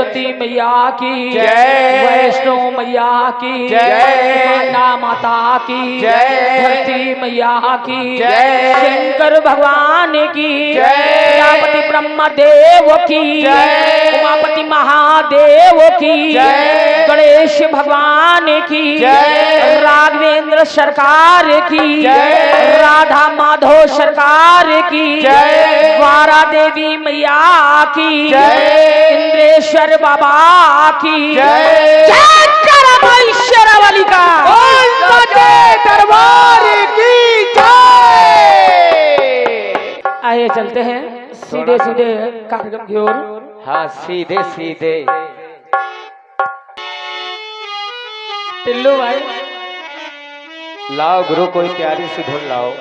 सरस्वती मैया की जय, वैष्णो मैया की जय, माता की जय, धरती मैया की जय, शंकर भगवान की जय, प्रजापति ब्रह्मदेव की जय, उमापति महादेव की जय, गणेश भगवान की जय, राघवेंद्र सरकार की जय, राधा माधव सरकार की जय, द्वारा देवी मैया की जय, इंद्रेश्वर बाबा की जय, करमेश्वर वाली का दरबार की जय। आइए चलते हैं सीधे सीधे कार्यक्रम की ओर। हाँ सीधे सीधे टिल्लू भाई लाओ गुरु कोई प्यारी सी धुन लाओ।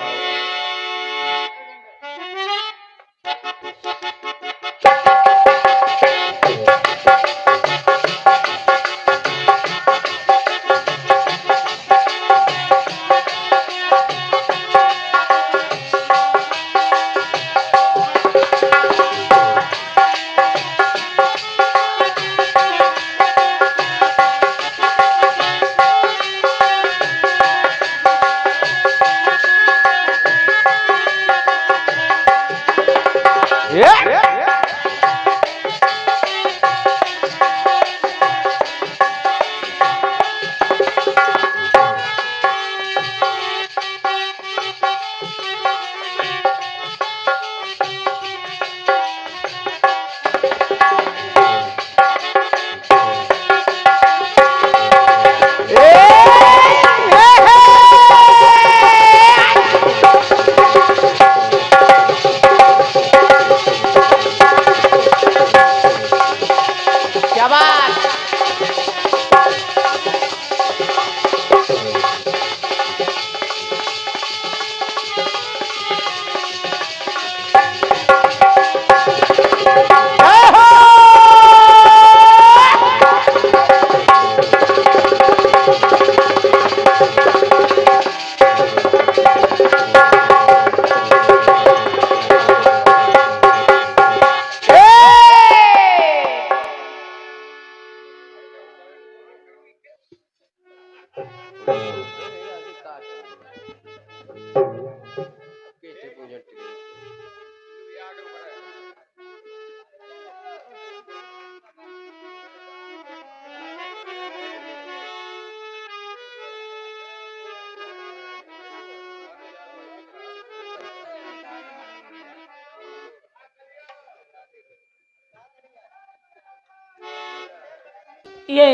ये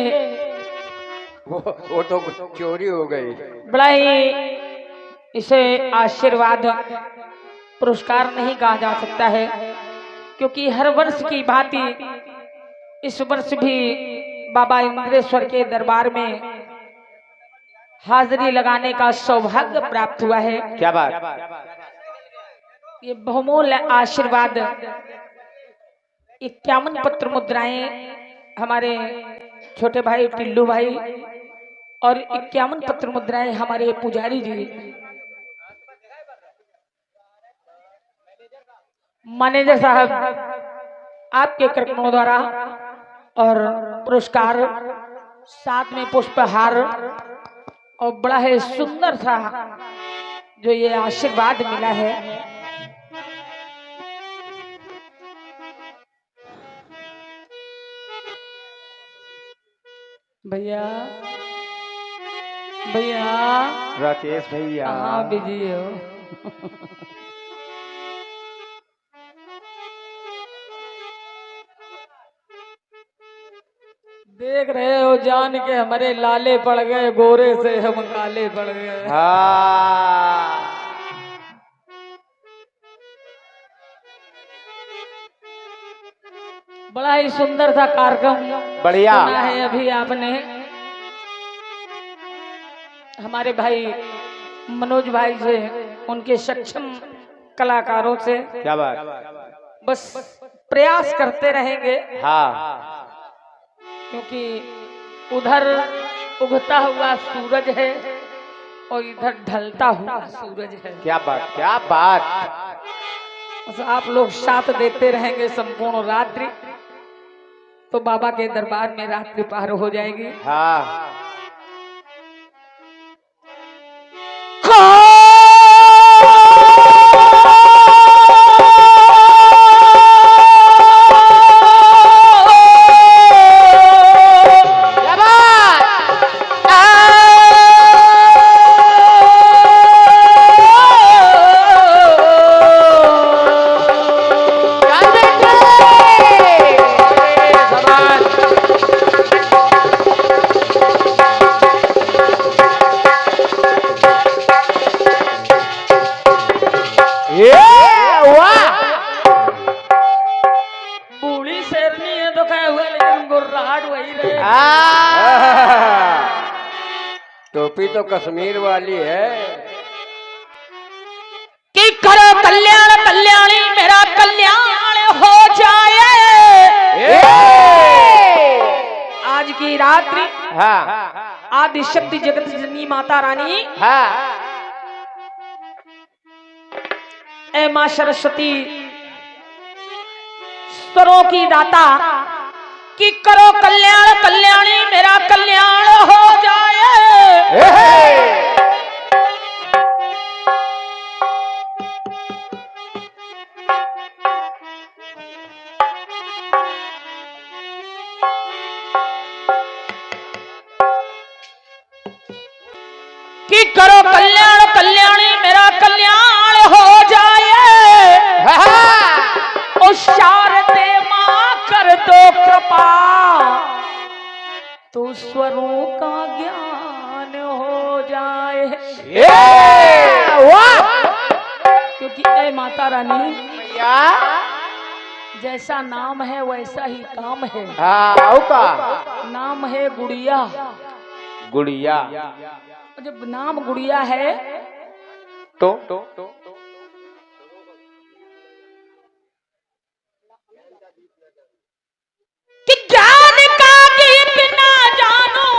वो तो चोरी हो गई। बड़ा ही इसे आशीर्वाद पुरस्कार नहीं कहा जा सकता है, क्योंकि हर वर्ष की भांति इस वर्ष भी बाबा इंद्रेश्वर के दरबार में हाजिरी लगाने का सौभाग्य प्राप्त हुआ है। क्या बात। ये बहुमूल्य आशीर्वाद 51 पत्र मुद्राएं हमारे छोटे भाई टिल्लू भाई और 51 पत्र मुद्राएं हमारे पुजारी जी मैनेजर साहब आपके कर्मों द्वारा और पुरस्कार साथ में पुष्पहार और बड़ा है सुंदर सा जो ये आशीर्वाद मिला है। भैया भैया राकेश भैया कहाँ बिजी हो? देख रहे हो जान के हमारे लाले पड़ गए, गोरे से हम काले पड़ गए। हाँ बड़ा ही सुंदर सा कार्यक्रम बढ़िया सुना है अभी आपने हमारे भाई मनोज भाई से, उनके सक्षम कलाकारों से। क्या बात। बस प्रयास करते रहेंगे, हाँ क्योंकि उधर उगता हुआ सूरज है और इधर ढलता हुआ सूरज है। क्या बात क्या बात। बस आप लोग साथ देते रहेंगे संपूर्ण रात्रि। तो बाबा के दरबार में रात्रि पार हो जाएगी। हाँ बूढ़ी शेरनी है तो कहे हुए, लेकिन गुर्राहट वही रहे। टोपी तो कश्मीर वाली है। कि करो कल्याण कल्याणी मेरा कल्याण हो जाए। आज की रात्रि हाँ आदि शक्ति जगत जननी माता रानी, हाँ ए मां सरस्वती स्वरों की दाता, कि करो कल्याण कल्याणी मेरा कल्याण हो जाए। कि करो कल्याण कल्याणी मेरा कल्याण हो जाए। ओ शारदे मां कर दो कृपा, तो स्वरों का ज्ञान हो जाए। क्योंकि ए माता रानी, जैसा नाम है वैसा ही काम है। नाम है गुड़िया। गुड़िया जब नाम गुड़िया है तो कि ज्ञान का गीत ना जानो,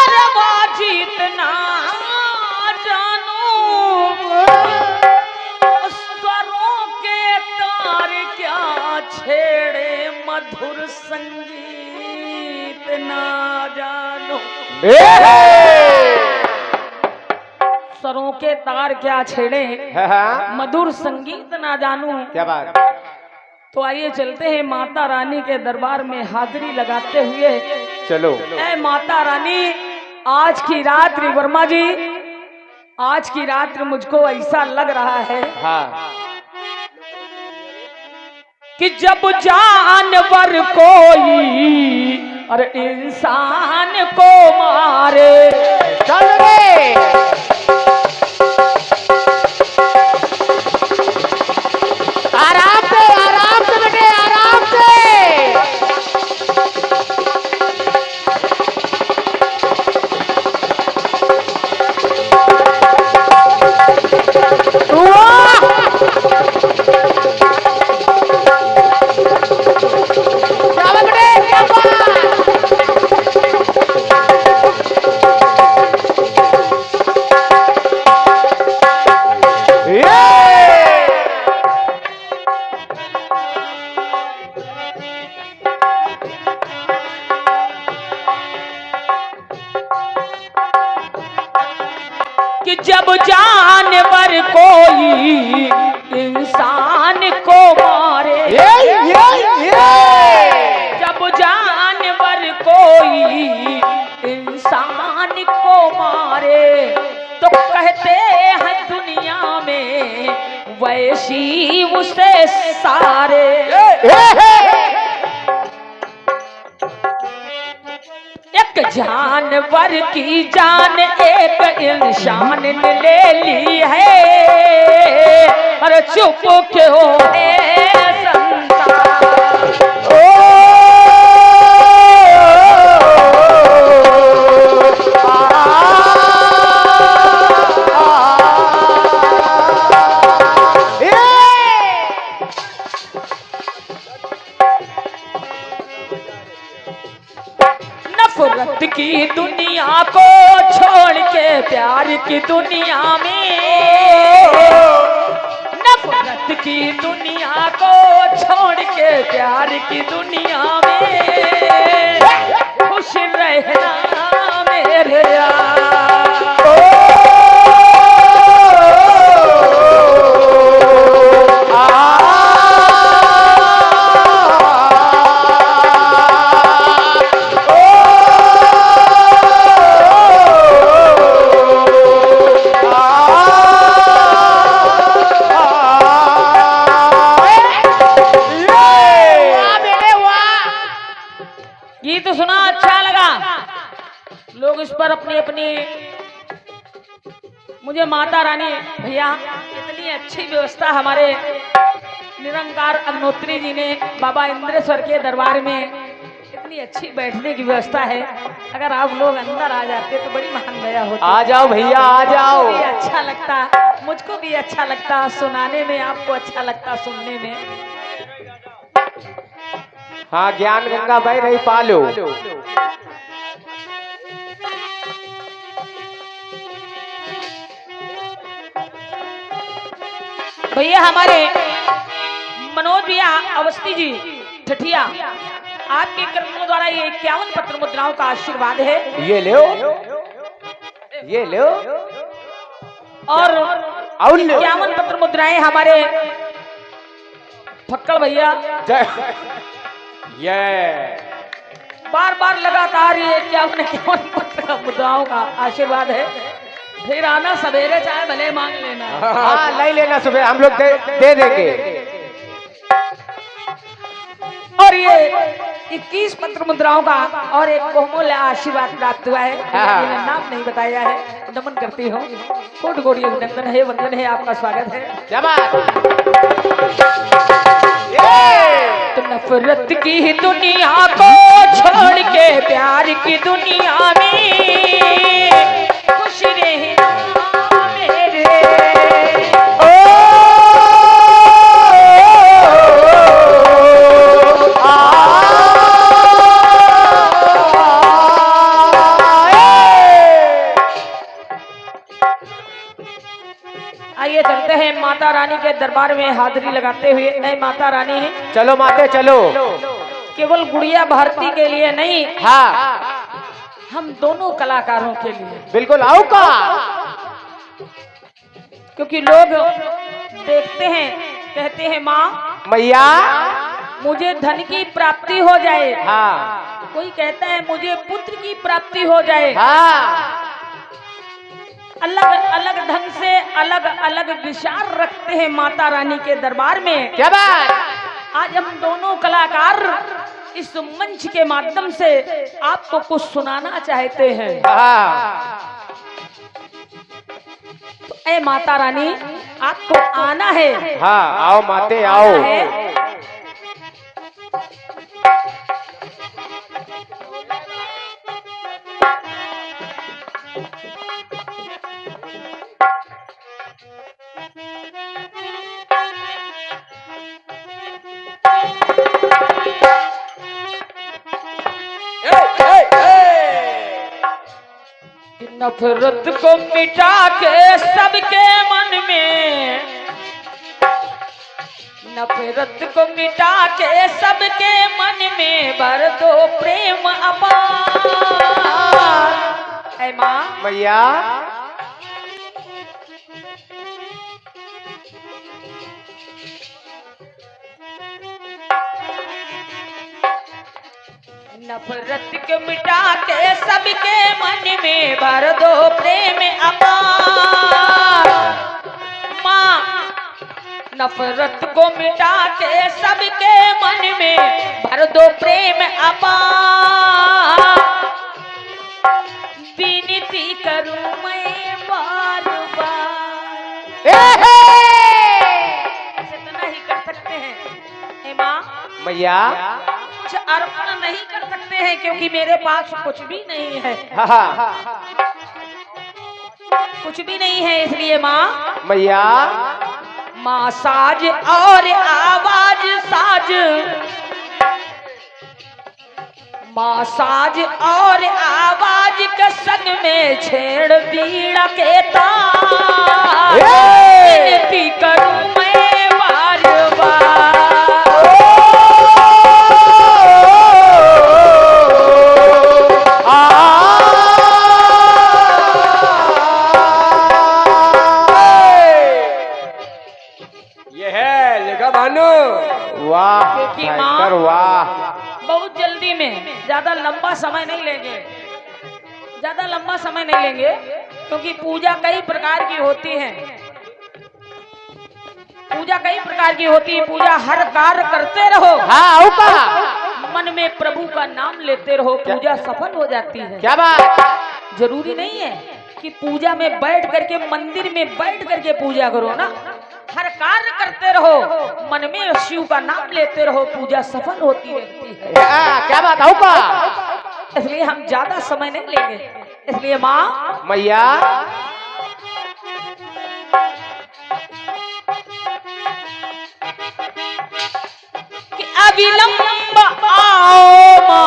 रवा जीत ना जानो। स्वरों के तार क्या छेड़े, मधुर संगीत ना जानो। स्वरों के तार क्या छेड़े, मधुर संगीत ना जानू। क्या बात। तो आइए चलते हैं माता रानी के दरबार में हाजिरी लगाते हुए। चलो। ए माता रानी, आज की रात्रि वर्मा जी, आज की रात्रि मुझको ऐसा लग रहा है हाँ कि जब जानवर कोई और इंसान को मारे, चल रे। आराम से बेटे, आराम से। कि जब जानवर कोई इंसान को मारे, जब जानवर कोई इंसान को मारे, तो कहते हैं दुनिया में वैसी उसे सारे। एक जानवर की जान एक इंसान ने ले ली है, अरे चुप क्यों है संसार। नफरत की दुनिया को छोड़ के प्यार की दुनिया में, नफरत की दुनिया को छोड़ के प्यार की दुनिया में खुश रहना मेरे यार। गीत सुना अच्छा लगा, लोग इस पर अपनी अपनी, मुझे माता रानी भैया इतनी अच्छी व्यवस्था हमारे निरंकार अग्नोत्री जी ने बाबा इंद्रेश्वर के दरबार में इतनी अच्छी बैठने की व्यवस्था है। अगर आप लोग अंदर आ जाते तो बड़ी महान दया होती। आ जाओ भैया आ जाओ। मुझको भी अच्छा लगता, मुझको भी अच्छा लगता सुनाने में, आपको अच्छा लगता सुनने में। हाँ ज्ञान गंगा बह रही पालो। भैया हमारे मनोज भैया अवस्थी जी ठठिया, आपके कर्मों द्वारा ये 51 पत्र मुद्राओं का आशीर्वाद है। ये लो, ये लो। और 51 पत्र मुद्राएं हमारे फक्कड़ भैया ये बार बार लगातार ये 51 पत्र मुद्राओं का आशीर्वाद है। फिर आना सवेरे चाहे भले मांग लेना। हाँ ले लेना, सुबह हम लोग दे देंगे। और ये 21 पत्र मुद्राओं का और एक बहुमूल्य आशीर्वाद प्राप्त हुआ है। मैंने नाम नहीं बताया है, नमन करती हूँ। कोटि कोटि अभिनंदन है, वंदन है, आपका स्वागत है। तो नफरत की दुनिया को छोड़ के प्यार की दुनिया में खुश रहना मेरे। आइए चलते हैं माता रानी के दरबार में हाजिरी लगाते हुए। नहीं माता रानी, चलो माते चलो। केवल गुड़िया भारती के लिए नहीं, हाँ हम दोनों कलाकारों के लिए बिल्कुल आओ का। क्योंकि लोग देखते हैं, कहते हैं माँ मैया मुझे धन की प्राप्ति हो जाए, हाँ कोई कहता है मुझे पुत्र की प्राप्ति हो जाए। हाँ अलग अलग ढंग से अलग अलग विचार रखते हैं माता रानी के दरबार में। क्या बात। आज हम दोनों कलाकार इस मंच के माध्यम से आपको कुछ सुनाना चाहते हैं। तो ऐ माता रानी आपको आना है। हाँ आओ माते आओ। नफरत को मिटा के सबके मन में, नफरत को मिटा के सबके मन में भर दो प्रेम अपार। ऐ माँ मैया नफरत को मिटा के सबके मन में भर दो प्रेम अपार। माँ नफरत को मिटा के सबके मन में भर दो प्रेम अपार। विनती करूं मैं बार बार। ऐसे तो नहीं कर सकते हैं हे माँ। मैया कुछ अर्पण नहीं कर सकते हैं क्योंकि मेरे पास कुछ भी नहीं है। कुछ भी नहीं है, इसलिए माँ मैया माँ साज और आवाज साज, माँ साज और आवाज के संग में छेड़ बीड़ा के तार। विनती करूं मैं बार बार। भयंकर, वाह। बहुत जल्दी में, ज्यादा लंबा समय नहीं लेंगे, ज्यादा लंबा समय नहीं लेंगे, क्योंकि पूजा कई प्रकार की होती है। पूजा कई प्रकार की होती है। पूजा हर कार्य करते रहो, हाँ, मन में प्रभु का नाम लेते रहो, पूजा सफल हो जाती है। क्या बात। जरूरी नहीं है कि पूजा में बैठ करके, मंदिर में बैठ करके पूजा करो ना, हर कार्य करते रहो, मन में शिव का नाम लेते रहो, पूजा सफल होती रहती है। क्या बात है। इसलिए हम ज्यादा समय नहीं लेंगे। इसलिए माँ मैया, कि अविलंब आओ माँ,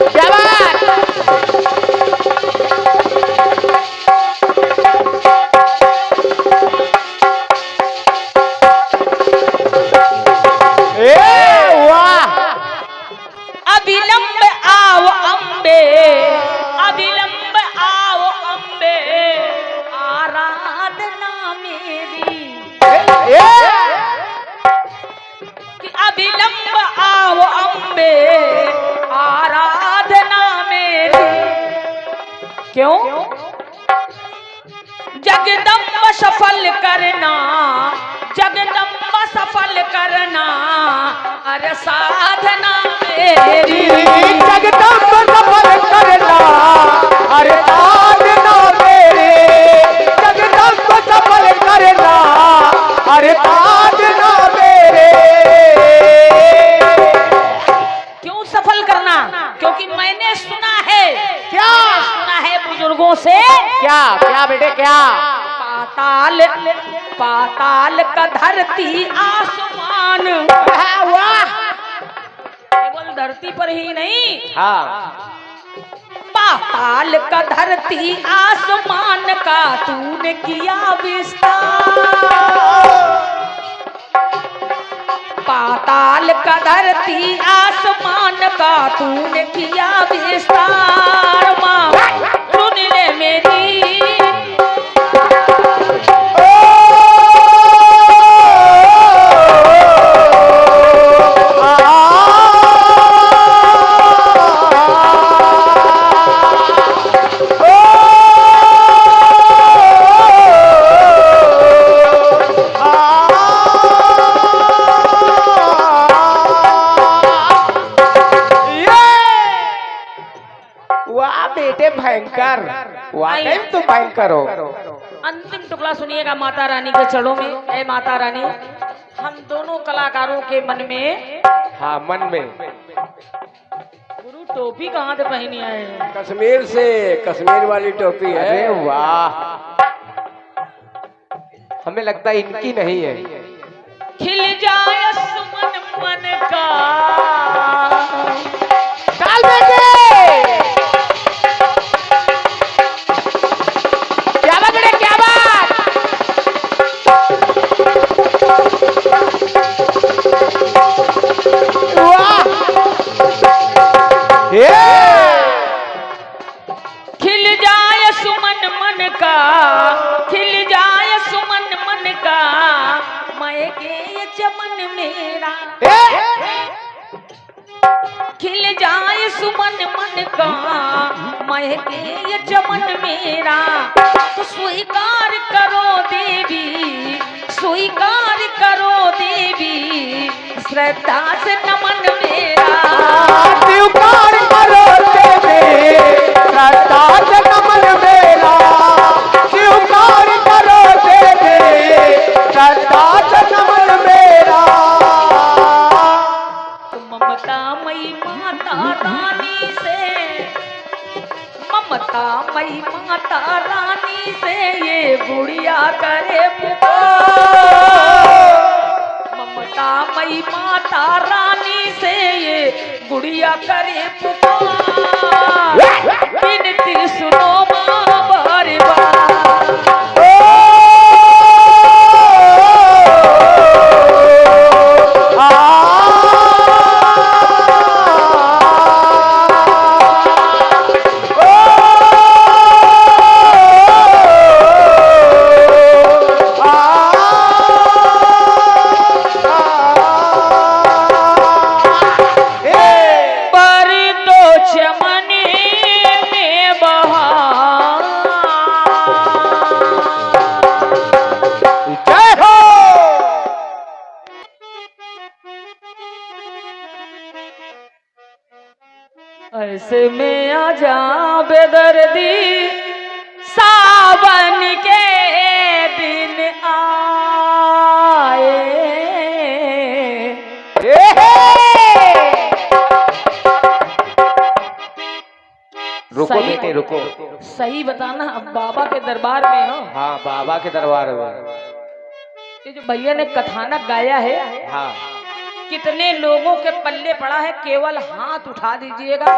क्या बात। अविलंब आओ अम्बे, अविलंब आओ अम्बे, आराधना मेरी। कि अविलंब आओ अम्बे, आराधना मेरी। क्यों? जगदम्ब सफल करना, जगदम्ब सफल करना, अरे साधना मेरी। जगदम्ब सफल करना, अरे साधना मेरी। जगदम्ब सफल करना, अरे साधना मेरे। क्यों सफल करना? क्योंकि मैंने सुना है, क्या सुना है बुजुर्गों से। क्या क्या बेटे, क्या? पाताल, पाताल का धरती आसमान, वाह। केवल धरती पर ही नहीं, हाँ, पाताल का धरती आसमान का तूने किया विस्तार। पाताल का धरती आसमान का तूने किया विस्तार। माँ सुन ले मेरी। भयंकर, वाकई तो भयंकर हो। अंतिम टुकड़ा सुनिएगा माता रानी के चरणों में। ऐ माता रानी, हम दोनों कलाकारों के मन में, हाँ मन में, गुरु टोपी कहाँ से पहनी आए? कश्मीर से, कश्मीर वाली टोपी है। अरे वाह, हमें लगता है इनकी नहीं है। खिल जाए सुमन मन का, डाल बेटे। क्या बात है, क्या बात। वाह, खिल जाए सुमन मन का, खिल जाए सुमन मन का, मैं के ये चमन मेरा। खिल जाए सुमन मन का, मैं के ये चमन मेरा। तो स्वीकार करो देवी, स्वीकार करो देवी, श्रद्धा से नमन मेरा। स्वीकार करो देवी, श्रद्धा से नमन मेरा। स्वीकार करो देवी, श्रद्धा से नमन मेरा। ममता मई माता रानी से, ममता मई माता रानी से ये गुड़िया करे पुकार। ममता मई माता रानी से ये गुड़िया करे पुकार। विनती सुनो माँ बार बार। जय हो। ऐसे में आ जा बेदर्दी सावन के दिन आए। रुको सही- बेटे रुको। सही बताना, अब बाबा के दरबार में हो। हाँ बाबा के दरबार में। ये जो भैया ने कथानक गाया है, हाँ कितने लोगों के पल्ले पड़ा है, केवल हाथ उठा दीजिएगा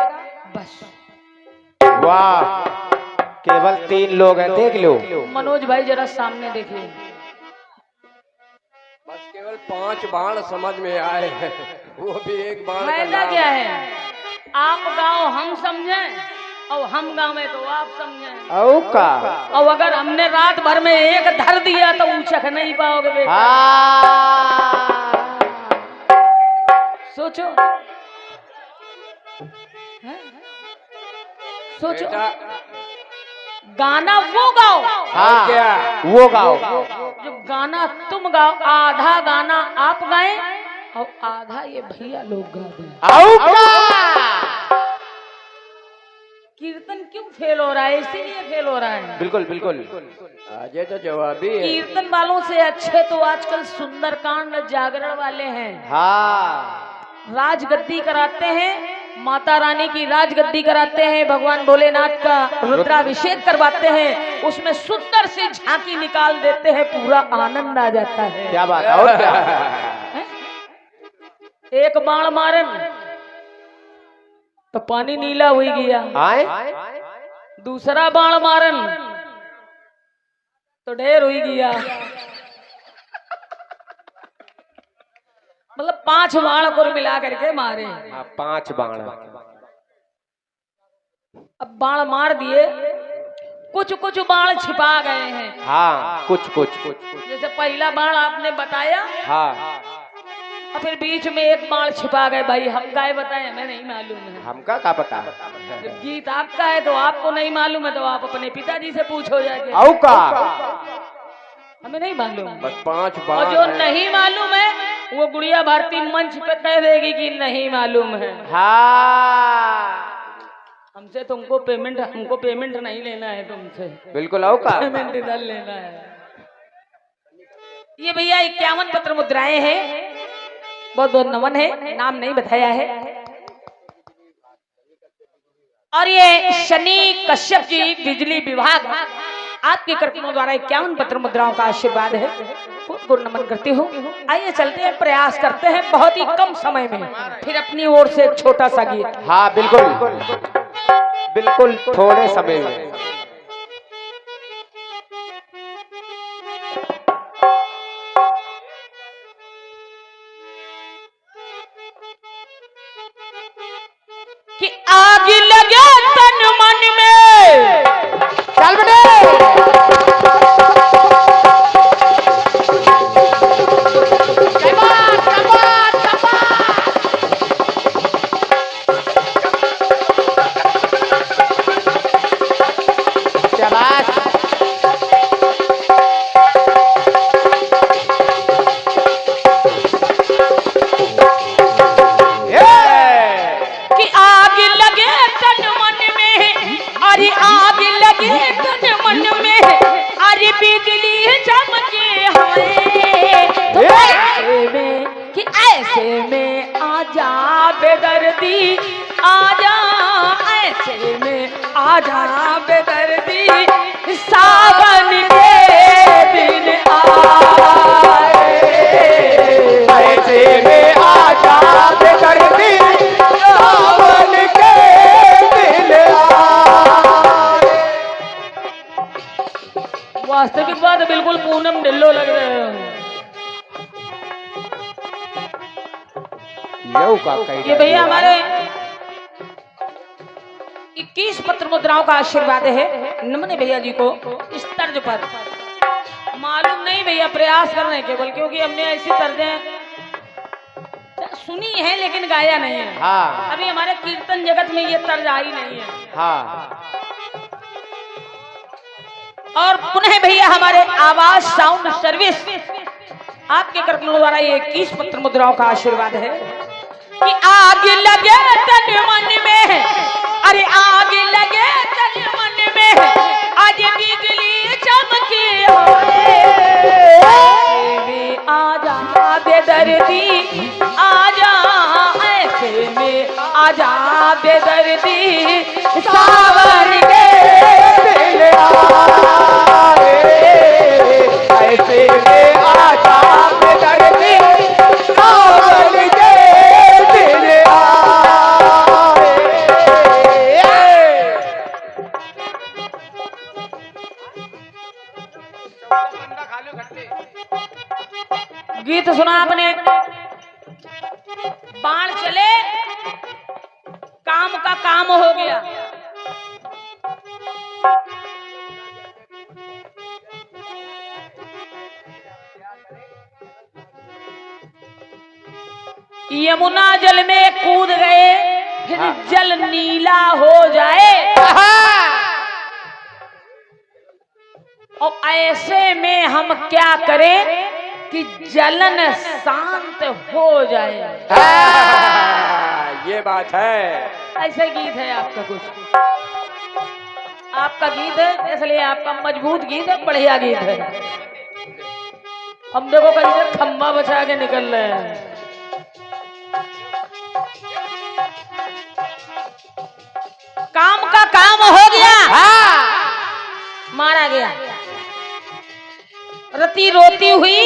बस। वाह, केवल 3 लोग हैं, देख लो। मनोज भाई जरा सामने देखिए। बस केवल 5 बाण समझ में आए हैं, वो भी एक बाण का फायदा नाम। क्या है, आप गाओ हम समझें और हम गावे तो आप समझें। औ का। और अगर हमने रात भर में एक धर दिया तो ऊंचक नहीं पाओगे बेटा। हाँ। सोचो, हैं? सोचो, बेटा गाना वो गाओ हाँ क्या? वो गाओ। जो गाना तुम गाओ, आधा गाना आप गाएं और आधा ये भैया लोग गा दें। औ का। कीर्तन क्यों फेल हो रहा है? इसीलिए फेल हो रहा है। बिल्कुल बिल्कुल। आज तो जवाबी है। कीर्तन वालों से अच्छे तो आजकल सुंदरकांड जागरण वाले हैं। हाँ राजगद्दी कराते हैं, माता रानी की राजगद्दी कराते हैं, भगवान भोलेनाथ का रुद्राभिषेक करवाते हैं, उसमें सुंदर से झांकी निकाल देते हैं, पूरा आनंद आ जाता है। क्या बात है। और क्या। हैं? एक बाण मारन तो पानी नीला हो गया, आए। दूसरा बाण मारन तो ढेर हो गया। मतलब 5 बाण को मिला करके मारे। हाँ 5 बाण। अब बाण मार दिए, कुछ कुछ बाण छिपा गए हैं। हाँ कुछ कुछ। जैसे पहला बाण आपने बताया हाँ और फिर बीच में एक बाण छिपा गए। भाई हम काय बताएं, हमें नहीं मालूम है। हमका क्या पता। जब गीत आपका है तो आपको नहीं मालूम है तो आप अपने पिताजी से पूछो जाके। औ का। हमें नहीं मालूम। बस 5 और बाण जो है। नहीं मालूम है वो गुड़िया भारती मंच पे कह देगी कि नहीं मालूम है। हाँ हमसे तुमको पेमेंट, हमको पेमेंट नहीं लेना है तुमसे, बिल्कुल। औ का। पेमेंट इधर लेना है। ये भैया 51 पत्र मुद्राएं हैं, बहुत बहुत नमन है, नाम नहीं बताया है। और ये शनि कश्यप जी बिजली विभाग आपके कर्मों द्वारा 51 पत्र मुद्राओं का आशीर्वाद है, बहुत बहुत नमन करती हूँ। आइए चलते हैं, प्रयास करते हैं बहुत ही कम समय में फिर अपनी ओर से एक छोटा सा गीत। हाँ बिल्कुल बिल्कुल, थोड़े समय में। कि आग लगे तन मन में, चल बने। कि आग लगे तन मन में, अरे आग लगे तन मन में, अरे बिजली चमके हाय। तो ऐसे में कि ऐसे में आजा बेदर्दी, आजा ऐसे में आजा बेदर्दी, सावन के दिन आए। ऐसे में आजा बेदर्दी, सावन के दिन आए। वास्तविक बात है, बिल्कुल पूनम ढिल्लो लग रहे हो। ये भैया हमारे 21 पत्र मुद्राओं का आशीर्वाद है, नमन भैया जी को इस तर्ज पर। मालूम नहीं भैया, प्रयास कर रहे हैं केवल, क्योंकि हमने ऐसी तर्जें सुनी है लेकिन गाया नहीं है। हाँ अभी हमारे कीर्तन जगत में ये तर्ज आई नहीं है। हाँ और पुनः भैया हमारे आवाज साउंड सर्विस आपके कर्तव्यों द्वारा ये 21 पत्र मुद्राओं का आशीर्वाद है कि आग लगे तन मन में, अरे आग लगे तन मन में, आज बिजली चमके आजा बेदर्दी, आजा ऐसे में आजा बेदर्दी, सावन के दिल ऐसे में आजा बेदर्दी, सावन के दिल गीत सुना आपने, बाण चले काम का काम हो गया। यमुना जल में कूद गए, फिर जल नीला हो जाए, और ऐसे में हम क्या करें कि जलन शांत हो जाए। ये बात है। ऐसे गीत है आपका, कुछ आपका गीत है इसलिए आपका मजबूत गीत है, बढ़िया गीत है। हम देखो कहीं से खम्बा बचा के निकल रहे हैं। काम का काम हो गया, मारा गया। रति रोती हुई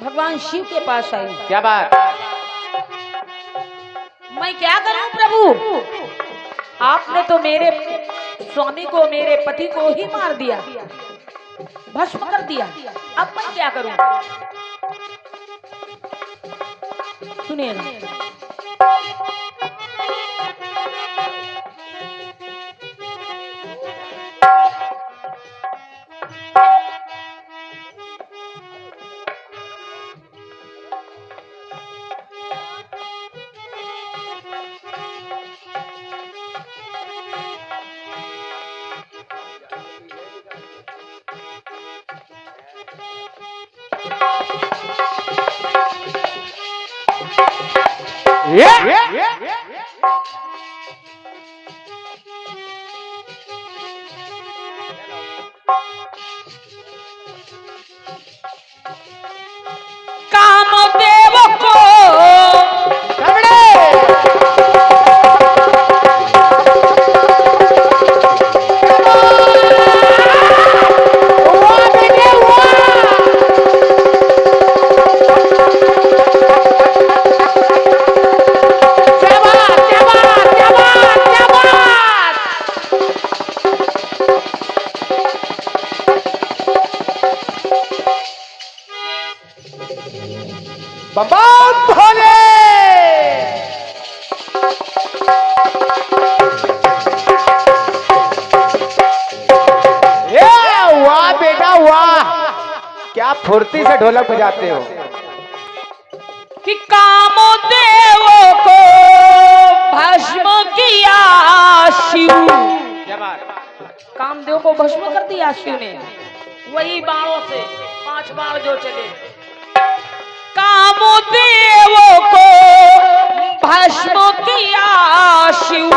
भगवान शिव के पास आई। क्या बात? मैं क्या करूं प्रभु, आपने तो मेरे स्वामी को, मेरे पति को ही मार दिया, भस्म कर दिया, अब मैं क्या करूं? सुनिए ना, कामदेव को बम भोले। वाह बेटा वाह, क्या फुर्ती से ढोलक बजाते हो। कि कामदेव को भस्म किया शिव, कामदेव को भस्म कर दिया शिव ने, वही बाणों से 5 बाण जो चले। कामदेव को भस्म किया शिव,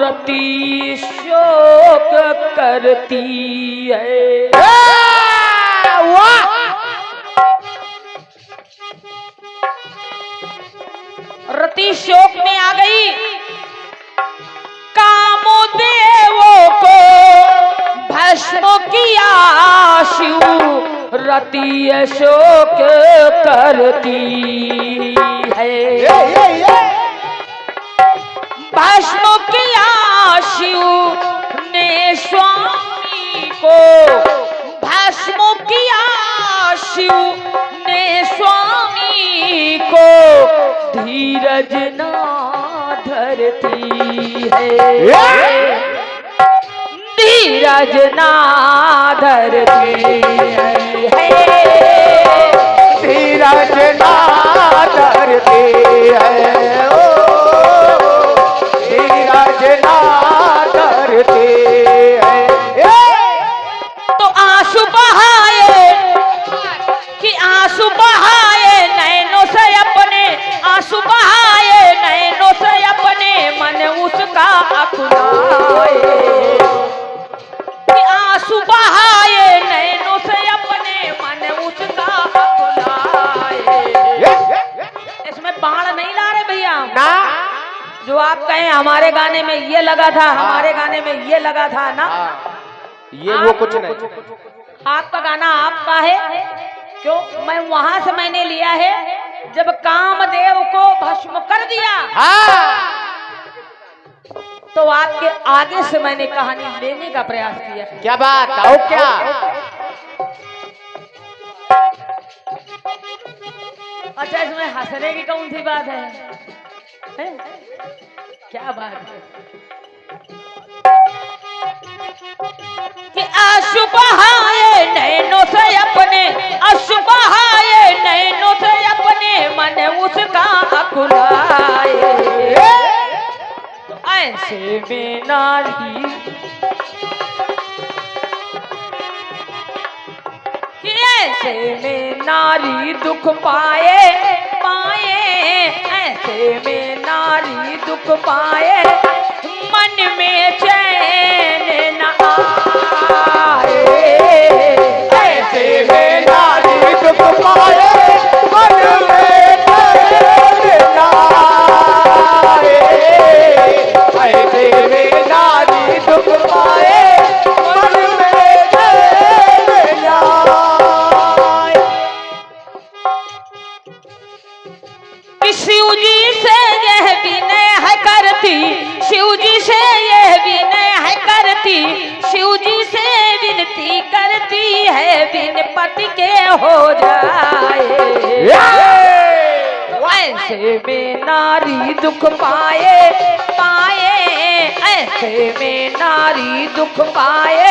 रति शोक करती है। रति शोक में आ गई। कामदेव को भस्म किया शिव, रति शोक करती है। भस्म किया शिव ने स्वामी को, भस्म किया शिव ने स्वामी को, धीरज ना धरती है, धीरज ना धरती है, धीरज ना धरती है, ओ धीरज ना धरती है। आंसू बहाए, कि आंसू बहाए नैनों से अपने, आंसू बहाए नैनों से अपने, मन उसका अकुलाए। कि आंसू बहाए नैनों से अपने, मन उसका अकुलाए। इसमें बाण नहीं ला रहे भैया ना, जो आप कहें हमारे गाने में ये लगा था, हमारे गाने में ये लगा था ना। ये वो कुछ नहीं। आपका गाना आपका है, क्यों? मैं वहां से मैंने लिया है जब कामदेव को भस्म कर दिया, तो आपके आगे से मैंने कहानी लेने का प्रयास किया। क्या बात, आओ क्या? अच्छा, इसमें हंसने की कौन सी बात है? हैं? क्या बात है कि आंसू बहाए नैनों से अपने, आंसू बहाए नैनों से अपने, मन उसका अकुलाए। ऐसे में नारी, कि ऐसे में नारी दुख पाए पाए, ऐसे में नारी दुख पाए, मन में चैन न आए। ऐसे में नारी दुख पाए, मन में चैन न आए। ऐसे में नारी दुख पाए, मन में चैन न आए। कि शिव जी से यह विनय है करती, शिव जी से यह विनय है करती, शिव जी से विनती करती है, बिन पति के हो जाए। ऐसे में नारी दुख पाए पाए, ऐसे में नारी दुख पाए,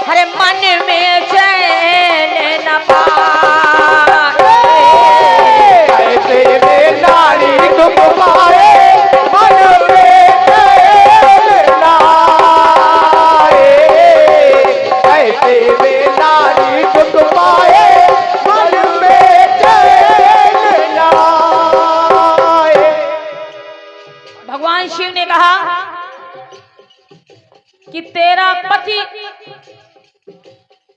हरे मन में चैन न पाए। ऐसे में नारी दुख पाए, मन में चैन न आए। ऐसे में नारी दुख पाए, मन में चैन न आए। भगवान शिव ने कहा कि तेरा पति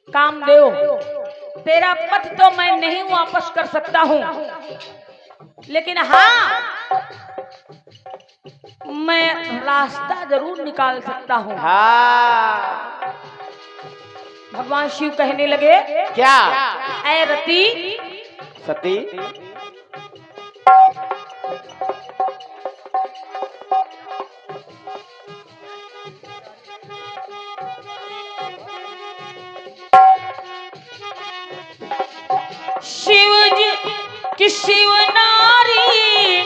कामदेव, तेरा पथ तो मैं नहीं वापस कर सकता हूं, लेकिन हाँ मैं रास्ता जरूर निकाल सकता हूं। भगवान शिव कहने लगे, क्या? ऐ रति, सती, शिव जी कि शिव नारी,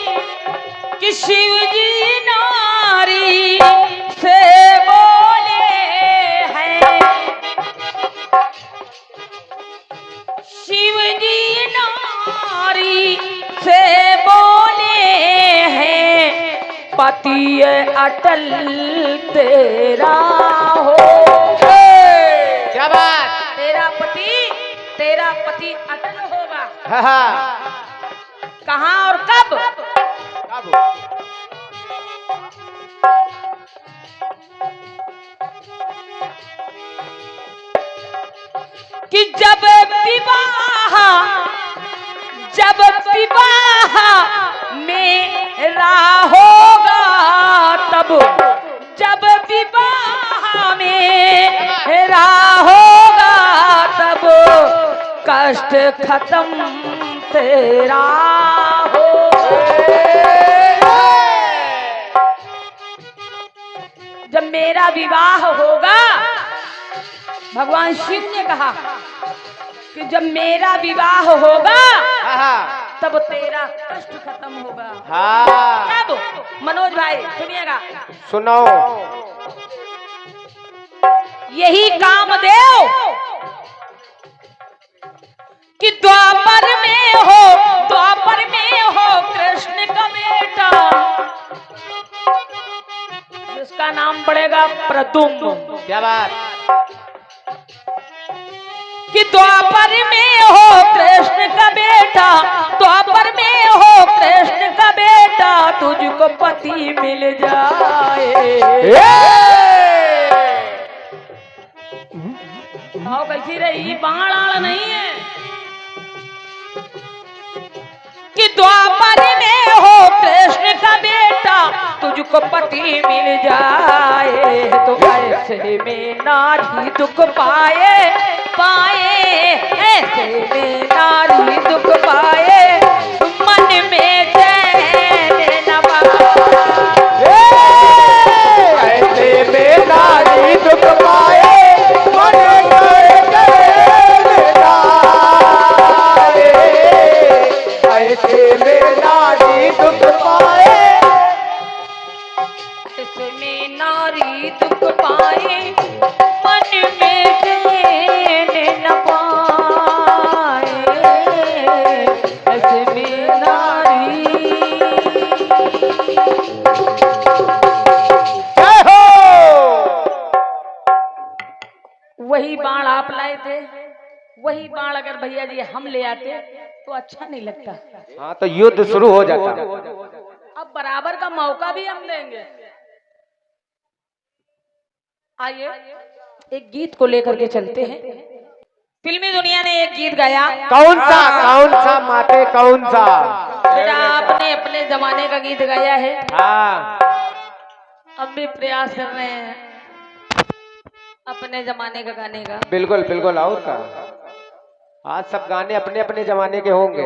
कि शिव जी नारी से बोले हैं, शिव जी नारी से बोले हैं, पति अटल तेरा हो। क्या बात? तेरा पति अटल होगा। हाँ। कहाँ और कब? कि जब विवाह मेरा होगा तब, जब विवाह मेरा होगा तब, कष्ट खत्म तेरा हो। जब मेरा विवाह होगा, भगवान शिव ने कहा कि जब मेरा विवाह होगा तब तेरा कष्ट खत्म होगा। तब मनोज भाई सुनिएगा, सुनो। यही कामदेव कि द्वापर में हो कृष्ण का बेटा, जिसका नाम पड़ेगा प्रद्युम्न। क्या बात? कि द्वापर में हो कृष्ण का बेटा, द्वापर में हो कृष्ण का बेटा, तुझको पति मिल जाए। भाव कैसी रही, बाण आड़ नहीं है कि द्वापर में हो कृष्ण का बेटा, तुझको पति मिल जाए। तो ऐसे में नारी दुख पाए पाए, ऐसे में नारी दुख पाए, मन में चैन न पाए। ऐसे में नारी दुख पाए, मन में चैन न आए। ऐसे में नारी दुख पाए, ऐसे में नारी दुख पाए, मन में चैन न पाए। ऐसे में नारी। जय हो। वही बाण आप लाए थे, वही बाण अगर भैया जी हम ले आते तो अच्छा नहीं लगता। हाँ, तो युद्ध शुरू हो जाता। अब बराबर का मौका भी हम देंगे। आइए एक गीत को लेकर के चलते हैं। फिल्मी दुनिया ने एक गीत गाया। कौन सा माते, कौन सा? बेटा आपने अपने जमाने का गीत गाया है, हाँ, अब भी प्रयास कर रहे हैं अपने जमाने का गाने का। बिल्कुल बिल्कुल। और का आज सब गाने अपने अपने जमाने के होंगे।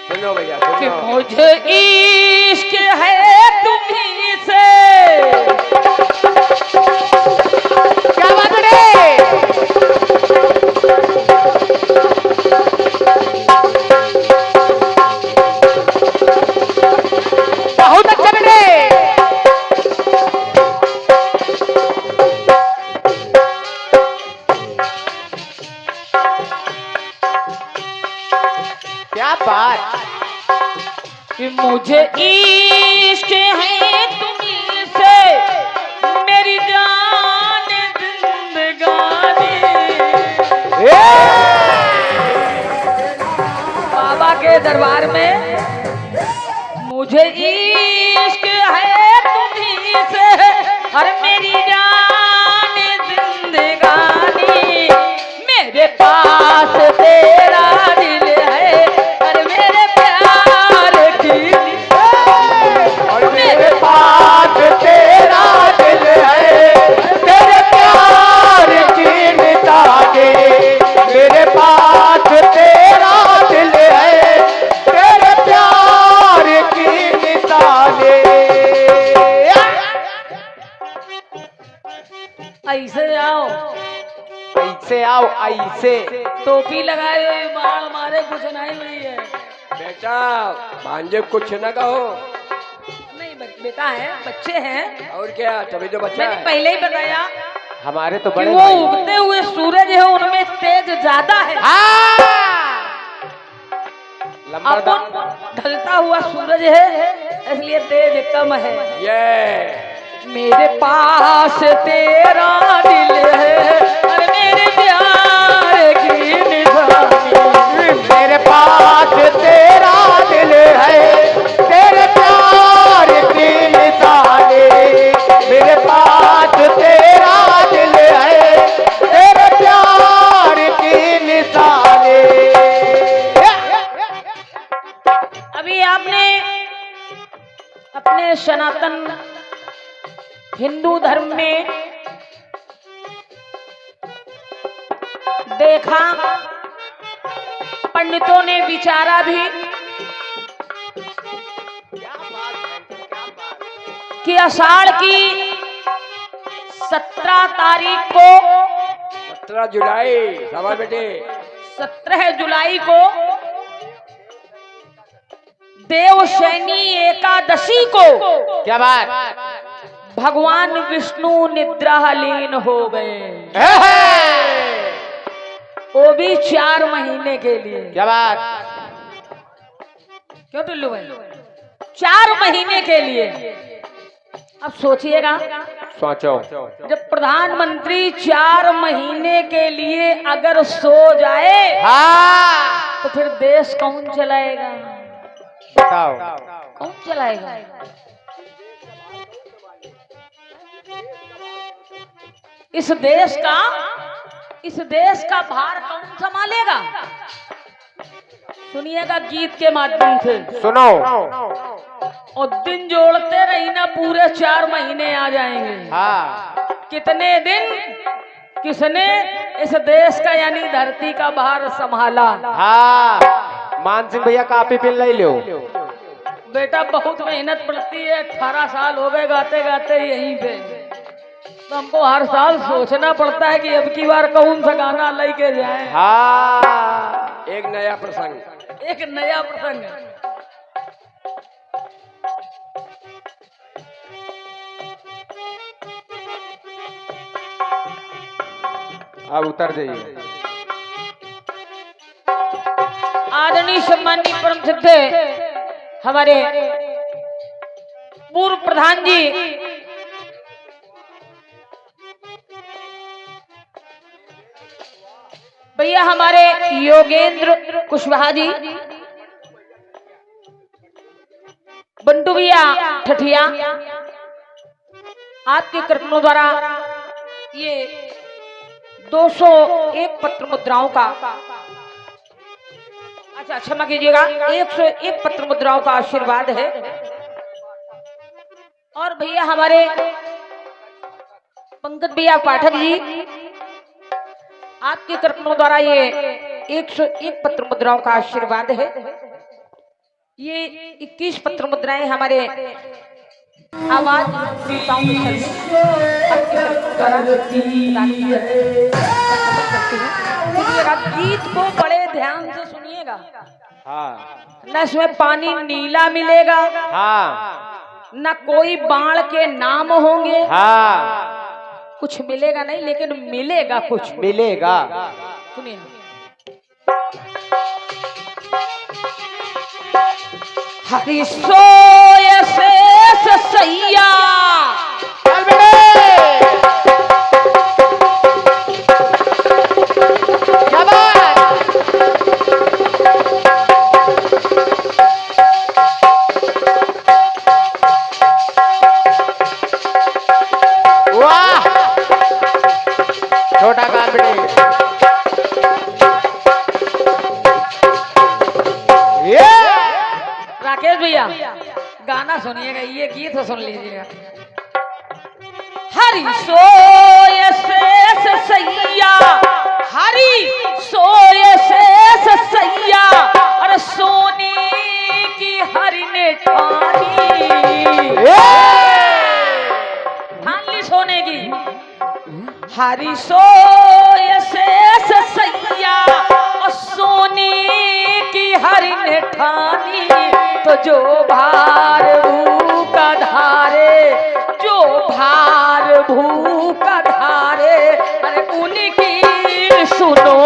सुनो भैया कि सुनो। मुझे इश्क है तुम्ही से। क्या बात रे? बहुत अच्छा बेटे। क्या बात। कि मुझे इश्क है तुम्ही से, मेरी जान जिंदगानी। बाबा के दरबार में मुझे इश्क है तुम्ही से, और मेरी जान जिंदगानी। मेरे पास तेरा दिल है, और मेरे प्यार की। और मेरे पास तेरा दिल है, तेरे प्यार की निशानी। मेरे पास तेरा दिल है, तेरे प्यार की निशानी। ऐसे आओ, ऐसे आओ, ऐसे। टोपी लगाए हुए, बाल मारे, कुछ नहीं हुई है। बेटा भांजे कुछ न कहो। नहीं बेटा है, बच्चे हैं। और क्या, तभी तो बच्चा मैंने है। पहले ही बताया हमारे तो कि बड़े वो भाई। उगते हुए सूरज है, उनमें तेज ज्यादा है। लंबरदार। अपन ढलता हुआ सूरज है, इसलिए तेज कम है। ये मेरे पास तेरा दिल है, और मेरे प्यार की निशानी। मेरे पास तेरा दिल है, तेरे प्यार की निशानी। मेरे पास तेरा दिल है, तेरे प्यार की निशानी। अभी आपने अपने सनातन हिंदू धर्म में देखा, पंडितों ने विचारा भी कि आषाढ़ की 17 तारीख को, 17 जुलाई सवाल बेटे, 17 जुलाई को देवशैनी एकादशी को क्या बात। भगवान विष्णु निद्रालीन हो गए, वो भी 4 महीने के लिए। क्या बात। क्यों टुल्लू भाई? 4 महीने के लिए। अब सोचिएगा, सोचो। जब प्रधानमंत्री 4 महीने के लिए अगर सो जाए हाँ तो फिर देश कौन चलाएगा? बताओ। कौन चलाएगा? इस देश का भार कौन संभालेगा? सुनिएगा गीत के माध्यम से। सुनो। और दिन जोड़ते रही ना, पूरे 4 महीने आ जाएंगे। हाँ कितने दिन किसने इस देश का यानी धरती का भार संभाला? हाँ मान सिंह भैया कापी पेन ले लो। बेटा बहुत मेहनत पड़ती है, 18 साल हो गए गाते गाते यहीं पे। तो हमको हर साल सोचना पड़ता है कि अब की बार कौन सा गाना लेके जाए। हाँ एक नया प्रसंग। एक नया प्रसंग। अब उतर जाइए। आदरणीय सम्माननीय परम सिद्ध हमारे पूर्व प्रधान जी भैया, हमारे योगेंद्र कुशवाहा जी, बंटू भैया ठठिया, आपके कृपा द्वारा ये 201 पत्र मुद्राओं का, अच्छा क्षमा कीजिएगा, 101 पत्र मुद्राओं का आशीर्वाद है। और भैया हमारे पंकज भैया पाठक जी, आपके कृपा द्वारा ये 101 पत्र मुद्राओं का आशीर्वाद है। ये 21 पत्र मुद्राएं हमारे आवाज पीड़िताओं के गीत को बड़े ध्यान से सुनिएगा। हाँ न इसमें पानी नीला मिलेगा, हाँ न कोई बाण के नाम होंगे, हाँ कुछ मिलेगा नहीं, लेकिन मिलेगा कुछ। मिलेगा। सुनिए। हरि सोय शेष सैया, छोटा कॉन्फिडेंस। राकेश भैया गाना सुनिएगा, ये गीत सुन लीजिएगा। हरि सोय शेष सैया, हरि सोय शेष सैया, और सोने की हरि ने ठानी, ठान ली सोने की। हरि सोय शेष सैया, और सोने की हरि ने ठानी, तो जो भार भूखा धारे, जो भार भूखा धारे, अरे उनकी सुनो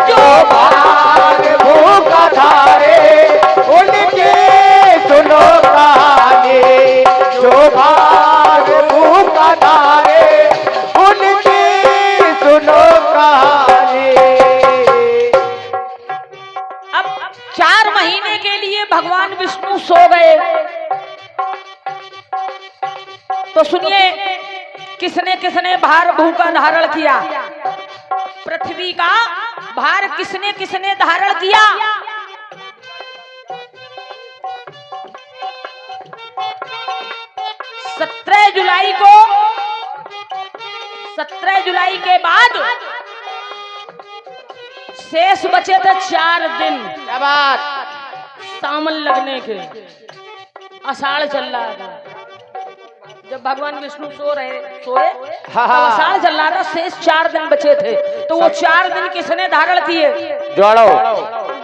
जो भार भूखा धारे, उनकी सुनो कहानी। जो भार भूखा धारे, उनकी सुनो कहानी। अब 4 महीने के लिए भगवान विष्णु सो गए, तो सुनिए किसने किसने भार भूखा धारण किया? पृथ्वी का भार किसने किसने धारण किया? सत्रह जुलाई के बाद शेष बचे थे 4 दिन। क्या बात। सावन लगने के, आषाढ़ चल रहा था जब भगवान विष्णु सोए तो आषाढ़ चल रहा था, शेष 4 दिन बचे थे। तो वो 4 दिन किसने धारण किए? जोड़ो।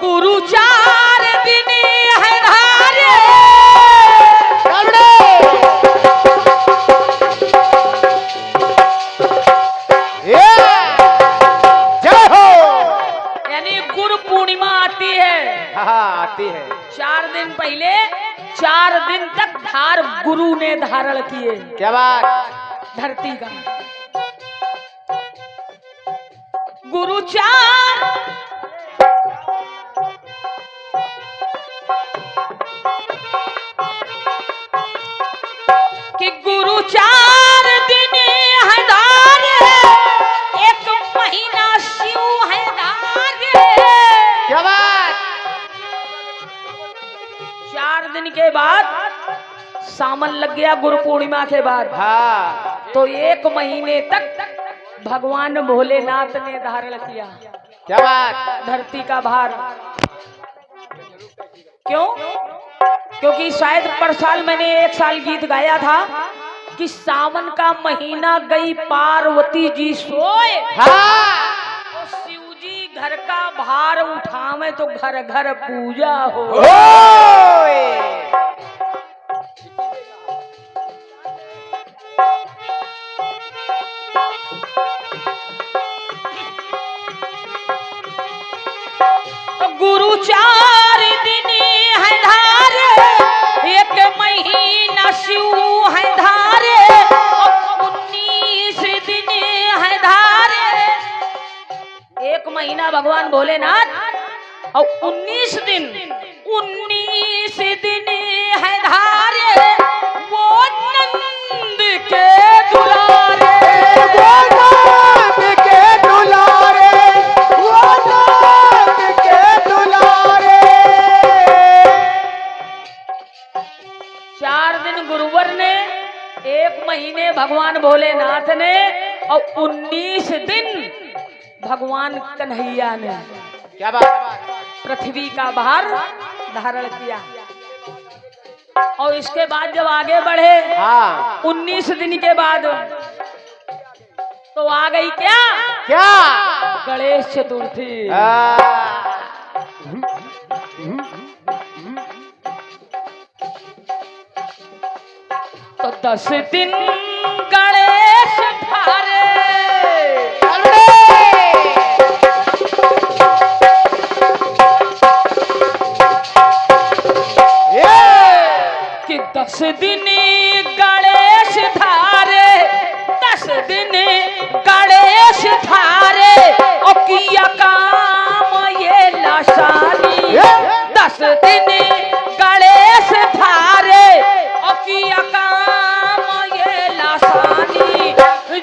गुरु 4 दिन है धारे, जय हो। यानी गुरु पूर्णिमा आती है, हाँ आती है। 4 दिन पहले 4 दिन तक भार गुरु ने धारण किए। क्या बात। धरती का गुरु 4 कि गुरु 4 दिन है धारे, 1 महीना शिव है धारे। क्या बात। 4 दिन के बाद सावन लग गया गुरु पूर्णिमा के बाद। हाँ। तो 1 महीने तक भगवान भोलेनाथ ने धारण किया। क्या बात। धरती का भार। क्यों? क्योंकि शायद पर साल मैंने 1 साल गीत गाया था कि सावन का महीना गई पार्वती जी सोए। हाँ। तो शिव जी घर का भार उठावे तो घर घर पूजा हो। ओए। तो गुरु 4 दिन है धारे, 1 महीना शिव है धारे, 19 दिन है धारे। 1 महीना भगवान भोलेनाथ और 19 दिन है धारे। वो नंद के दुलारे, वो नंद के दुलारे, वो नंद के दुलारे। 4 दिन गुरुवर ने, 1 महीने भगवान भोलेनाथ ने और 19 दिन भगवान कन्हैया ने क्या बात। पृथ्वी का भार धारण किया। और इसके बाद जब आगे बढ़े, हाँ। 19 दिन के बाद तो आ गई क्या? क्या? गणेश चतुर्थी। तो 10 दिन गणेश भारे, कि 10 दिन गणेश धारे, 10 दिन गणेश धारे और किया काम ये लाशानी। 10 दिन गणेश धारे और किया काम ये लाशानी।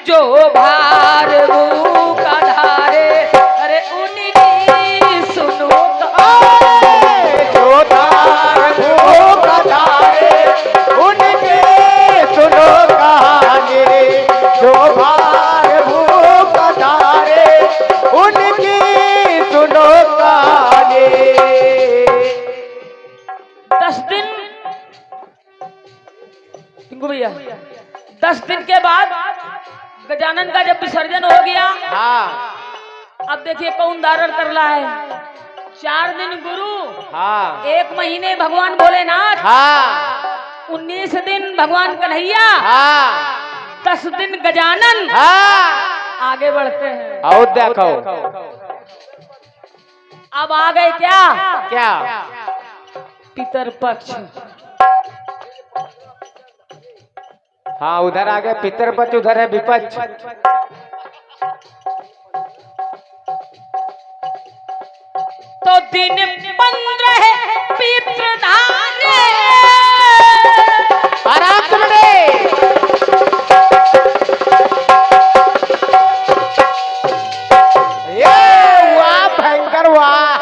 जो भार का धारे, अरे उन्हीं सुनो जो धार का धारे, उनके सुनो कहानी। जो भार का धारे, उनकी सुनो कहानी। 10 दिन टिंकू भैया, 10 दिन के बाद गजानन का जब विसर्जन हो गया, हाँ। अब देखिए कौन धारण कर रहा है। 4 दिन गुरु, हाँ। 1 महीने भगवान भोलेनाथ, हाँ। 19 दिन भगवान कन्हैया, हाँ। 10 दिन गजानन। हाँ। आगे बढ़ते हैं। आओ देखो। अब आ गए क्या? क्या? पितर पक्ष। हाँ, उधर आ गए पितरपक्ष, उधर है विपक्ष। तो दिन 15 पितृधाने, आराम से बने। ये वाह, भयंकर वाह।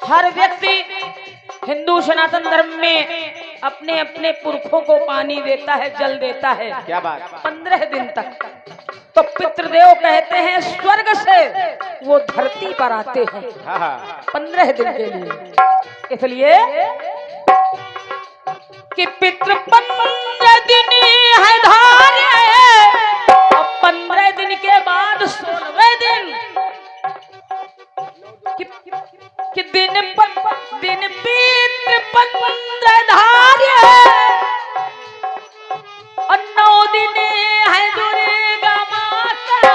हर व्यक्ति हिंदू सनातन धर्म में अपने अपने पुरखों को पानी देता है, जल देता है। क्या बात। 15 दिन तक। तो पितृदेव कहते हैं स्वर्ग से वो धरती पर आते हैं हाँ, हाँ। 15 दिन के लिए। इसलिए कि पितृ 15 दिन है धारे और 15 दिन के बाद 16वें दिन कि दिन पितृ 15 धारे और 9 दिन है दुर्गा माता।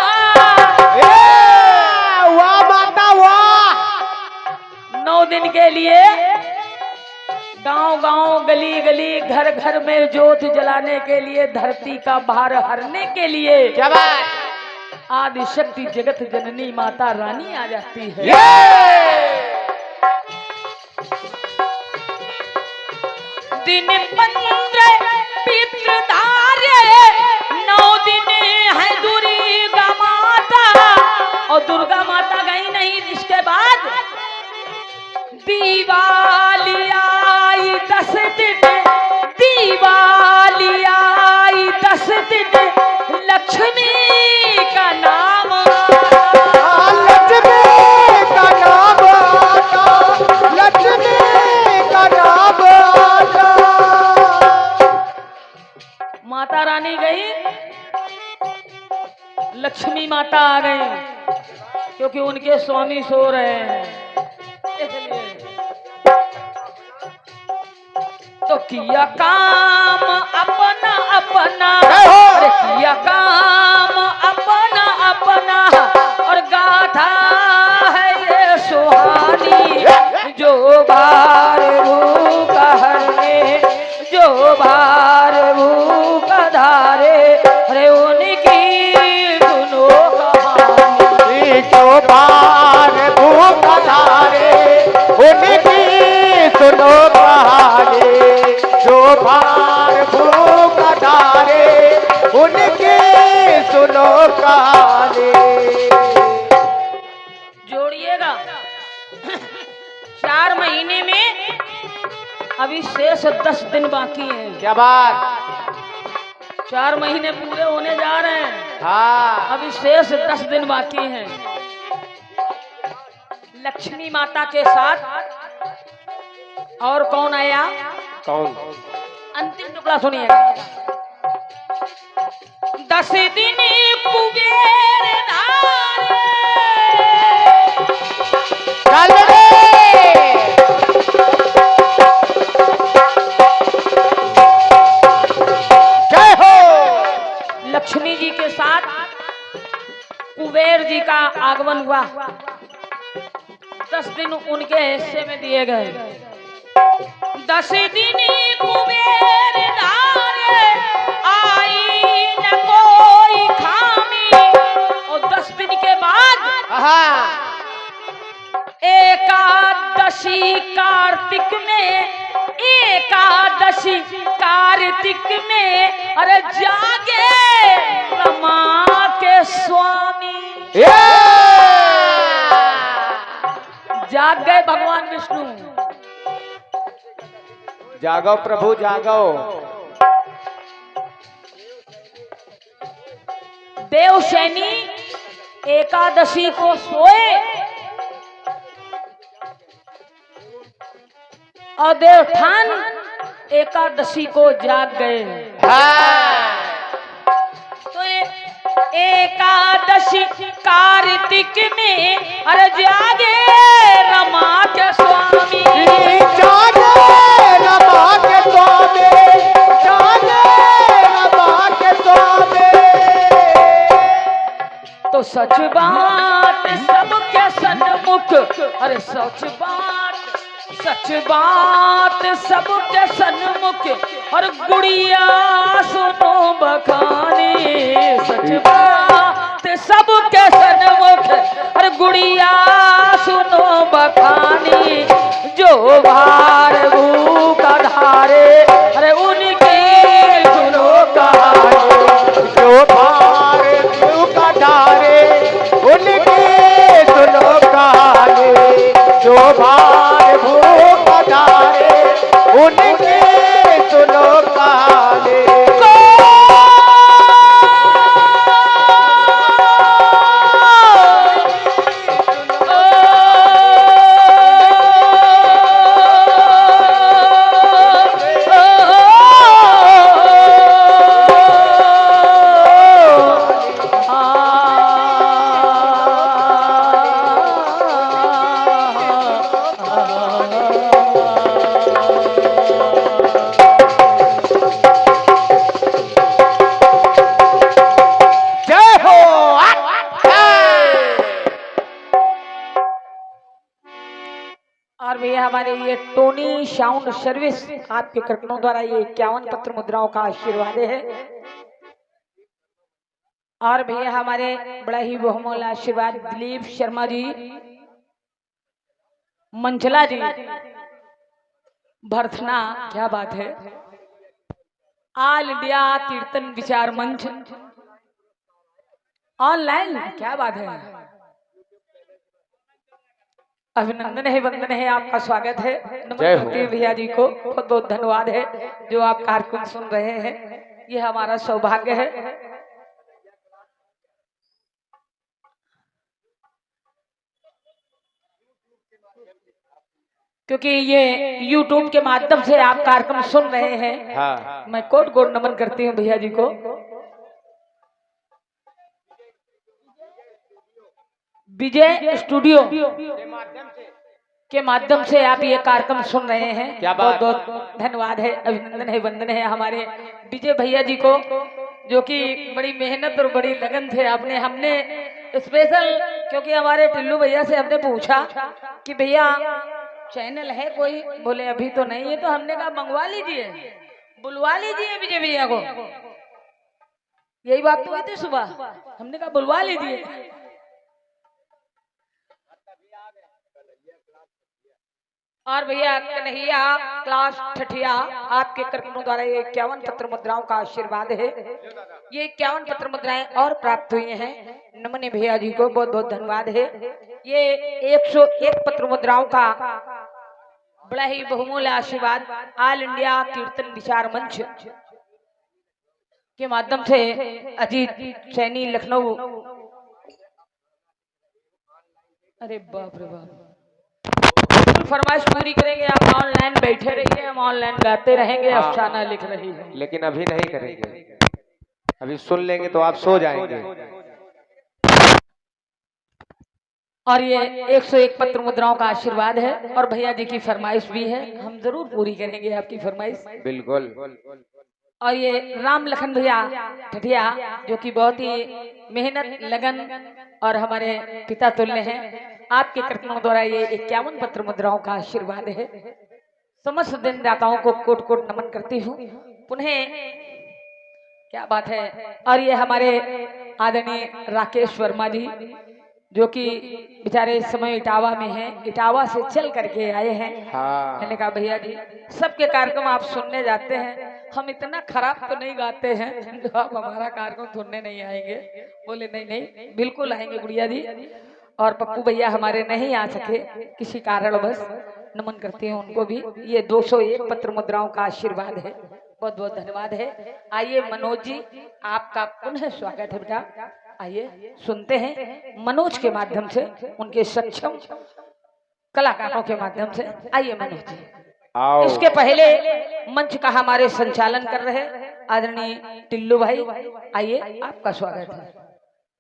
वाह माता वाह। 9 दिन के लिए गांव गांव गली गली घर घर में ज्योत जलाने के लिए, धरती का भार हरने के लिए क्या बात। आदि शक्ति जगत जननी माता रानी आ जाती है। दिन 15 पितृधार्य 9 दिन है दुर्गा माता, और दुर्गा माता गई नहीं, इसके बाद दिवाली आई 10 दिन, दिवाली आई 10 दिन, लक्ष्मी का नाम लक्ष्मी का नाम आता, लक्ष्मी का नाम आता। माता रानी गई, लक्ष्मी माता आ गई, क्योंकि उनके स्वामी सो रहे हैं। इसलिए तो किया काम अपना अपना, अरे किया काम अपना अपना, और गाथा है ये सुहानी, जो भार भूख हरने, जो भार भूख धारे, अरे उनकी सुनो कहानी, जो भार भूख धारे उनकी सुनो कहानी, जो भार भूख धारे उनकी सुनो कहानी। जोड़िएगा 4 महीने में अभी शेष 10 दिन बाकी हैं। क्या बात। 4 महीने पूरे होने जा रहे हैं, हाँ अभी शेष 10 दिन बाकी हैं। लक्ष्मी माता के साथ और कौन आया? कौन? अंतिम टुकड़ा सुनिएगा। 10 दिन कुबेर धारे, चल रे। जय हो। लक्ष्मी जी के साथ कुबेर जी का आगमन हुआ। 10 दिन उनके हिस्से में दिए गए। 10 दिन कुबेर धारे, आई न कोई खामी, और 10 दिन के बाद एकादशी कार्तिक में, एकादशी कार्तिक में, अरे जागे रमा के स्वामी, जाग गए भगवान विष्णु। जागो प्रभु जागो। देवशैनी एकादशी को सोए और देवठान एकादशी को जाग गए। तो एकादशी कार्तिक में, अरे जागे रमा के स्वामी, जागे रमा के स्वामी, जागे रमा के स्वामी। तो सच बात सबके सन्मुख, अरे सच बात सबके सन्मुख, और गुड़िया सुनो बखानी, सच बात सबके सन्मुख, और गुड़िया सुनो बखानी, जो भार भूख धारे, अरे उनकी सुनो कहानी, जो भार भूख धारे उनकी सुनो कहानी, जो भार भूख धारे उनकी सुनो कहानी। हमारे ये टोनी साउंड सर्विस आपके कर्तनों द्वारा ये 51 पत्र मुद्राओं का आशीर्वाद है। और भैया हमारे बड़ा ही बहुमूल्य आशीर्वाद दिलीप शर्मा जी, मंचला जी, भरथना, क्या बात है, ऑल इंडिया कीर्तन विचार मंच ऑनलाइन, क्या बात है, अभिनंदन है, वंदन है, आपका स्वागत है। नमन करते हैं भैया जी को, बहुत बहुत धन्यवाद है जो आप कार्यक्रम सुन रहे हैं, ये हमारा सौभाग्य है। क्योंकि ये YouTube के माध्यम से आप कार्यक्रम सुन रहे हैं। हाँ। मैं कोट कोट नमन करती हूँ भैया जी को। विजय स्टूडियो के माध्यम से आप ये कार्यक्रम सुन रहे हैं, क्या बहुत बात। बहुत धन्यवाद है, अभिनंदन है, वंदन है हमारे विजय भैया जी को, जो कि बड़ी मेहनत और बड़ी लगन थे। हमने स्पेशल, क्योंकि हमारे टिल्लू भैया से हमने पूछा कि भैया चैनल है कोई, बोले अभी तो नहीं है, तो हमने कहा मंगवा लीजिए, बुलवा लीजिए विजय भैया को। यही बात तो हुई थी सुबह, हमने कहा बुलवा लीजिए। और भैया कन्हैया क्लास ठठिया आपके कर्तव्यों द्वारा ये 51 पत्र मुद्राओं का आशीर्वाद है। ये 51 पत्र मुद्राएं और प्राप्त हुई हैं। नमन भैया जी को बहुत बहुत धन्यवाद है। ये 101 पत्र मुद्राओं का बड़ा ही बहुमूल्य आशीर्वाद ऑल इंडिया कीर्तन विचार मंच के माध्यम से अजीत सैनी लखनऊ, अरे बाप रे बाप, फरमाइश पूरी करेंगे। आप ऑनलाइन बैठे रहिए, हम ऑनलाइन गाते रहेंगे। अफसाना लिख रही है, लेकिन अभी नहीं करेंगे, अभी सुन लेंगे तो आप सो जाएंगे। और ये 101 पत्र मुद्राओं का आशीर्वाद है, और भैया जी की फरमाइश भी है, हम जरूर पूरी करेंगे आपकी फरमाइश, बिल्कुल। और ये राम लखन भैया ठठिया, जो कि बहुत ही मेहनत लगन और हमारे पिता तुल्य हैं, आपके कर्तव्यों द्वारा ये 51 पत्र मुद्राओं का आशीर्वाद है। समस्त दिनदाताओं को कोट कोट नमन करती हूँ पुनः, क्या बात है। और ये हमारे आदरणीय राकेश वर्मा जी, जो कि बेचारे इस समय इटावा में हैं, इटावा से चल करके आए हैं। हाँ। मैंने कहा भैया जी सबके कार्यक्रम आप सुनने जाते हैं, हम इतना खराब तो नहीं गाते हैं जो आप हमारा कार्यक्रम सुनने नहीं आएंगे। बोले नहीं नहीं बिल्कुल आएंगे गुड़िया जी। और पप्पू भैया हमारे नहीं आ सके किसी कारणवश, नमन करते हैं उनको भी। ये 201 पत्र मुद्राओं का आशीर्वाद है, बहुत बहुत धन्यवाद है। आइए मनोज जी, आपका पुनः स्वागत है बेटा। आइए सुनते हैं मनोज के माध्यम से, उनके सक्षम कलाकारों के माध्यम से। आइए मनोज जी। आओ। इसके पहले मंच का हमारे संचालन कर रहे आदरणीय टिल्लू भाई, आइए आपका स्वागत है।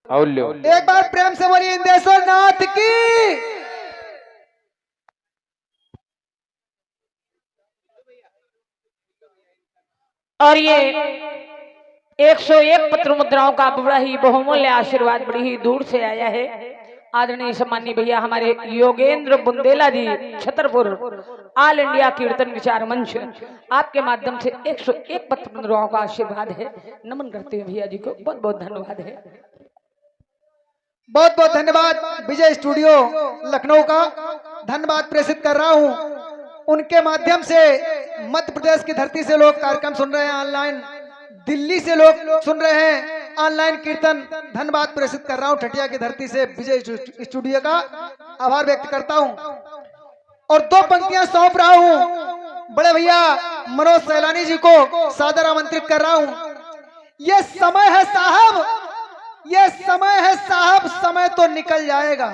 आओ लो। एक बार प्रेम से बोलिए इंदेश्वर नाथ की। और ये 101 पत्र मुद्राओं का बड़ा ही बहुमूल्य आशीर्वाद बड़ी ही दूर से आया है। आदरणीय सम्मानी भैया हमारे योगेंद्र बुंदेला जी, छतरपुर, ऑल इंडिया कीर्तन विचार मंच, आपके माध्यम से 101 पत्र मुद्राओं का आशीर्वाद है। नमन करते हैं भैया जी को, बहुत बहुत धन्यवाद है। बहुत बहुत धन्यवाद विजय स्टूडियो लखनऊ का, धन्यवाद प्रेषित कर रहा हूं। उनके माध्यम से मध्य प्रदेश की धरती से लोग कार्यक्रम सुन रहे हैं ऑनलाइन, दिल्ली से लोग सुन रहे हैं ऑनलाइन कीर्तन, धन्यवाद प्रेषित कर रहा हूं। ठठिया की धरती से विजय स्टूडियो का आभार व्यक्त करता हूं। और दो पंक्तियां सौंप रहा हूं बड़े भैया मनोज सैलानी जी को, सादर आमंत्रित कर रहा हूं। ये समय है साहब, ये समय है साहब, समय तो निकल जाएगा।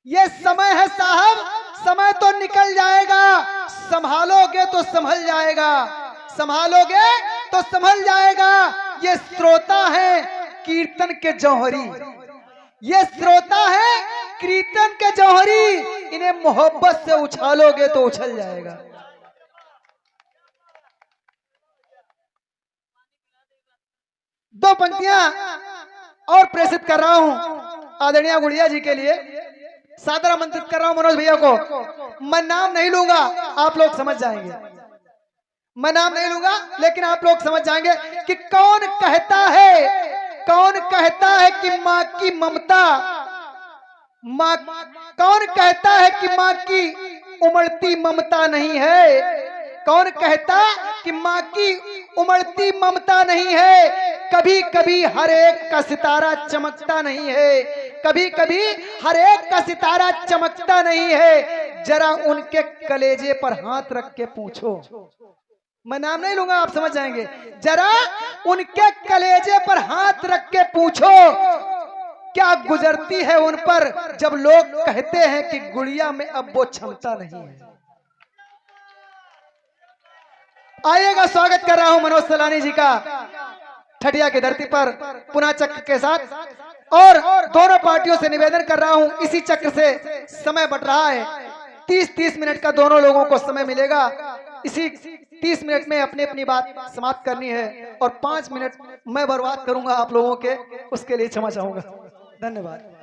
ये समय है साहब, समय तो निकल जाएगा। संभालोगे तो संभल जाएगा, संभालोगे तो संभल जाएगा। ये श्रोता है कीर्तन के जौहरी, ये श्रोता है कीर्तन के जौहरी, इन्हें मोहब्बत से उछालोगे तो उछल जाएगा। दो पंक्तियां और प्रेषित कर रहा हूं आदरणीय गुड़िया जी के लिए। सादर आमंत्रित कर रहा हूं मनोज भैया को। मैं नाम नहीं लूंगा, आप लोग समझ जाएंगे। मैं नाम नहीं लूंगा, लेकिन आप लोग समझ जाएंगे कि कौन कहता है कि माँ की ममता, माँ कौन कहता है कि माँ की उमड़ती ममता नहीं है। कौन कहता कि माँ की उमड़ती ममता नहीं है। कभी कभी हर एक का सितारा चमकता नहीं है, कभी कभी हर एक का सितारा चमकता नहीं है। जरा उनके कलेजे पर हाथ रख के पूछो। मैं नाम नहीं लूंगा, आप समझ जाएंगे। जरा उनके कलेजे पर हाथ रख के पूछो, क्या गुजरती है उन पर जब लोग कहते हैं कि गुड़िया में अब वो क्षमता नहीं है। आइएगा, स्वागत कर रहा हूं मनोज सैलानी जी का ठटिया की धरती पर पुनः चक्र के साथ। और दोनों पार्टियों से निवेदन कर रहा हूं, इसी चक्र से समय बढ़ रहा है। 30-30 मिनट का दोनों लोगों को समय मिलेगा। इसी 30 मिनट में अपनी अपनी बात समाप्त करनी है और 5 मिनट मैं बर्बाद करूंगा आप लोगों के, उसके लिए क्षमा चाहूंगा। धन्यवाद।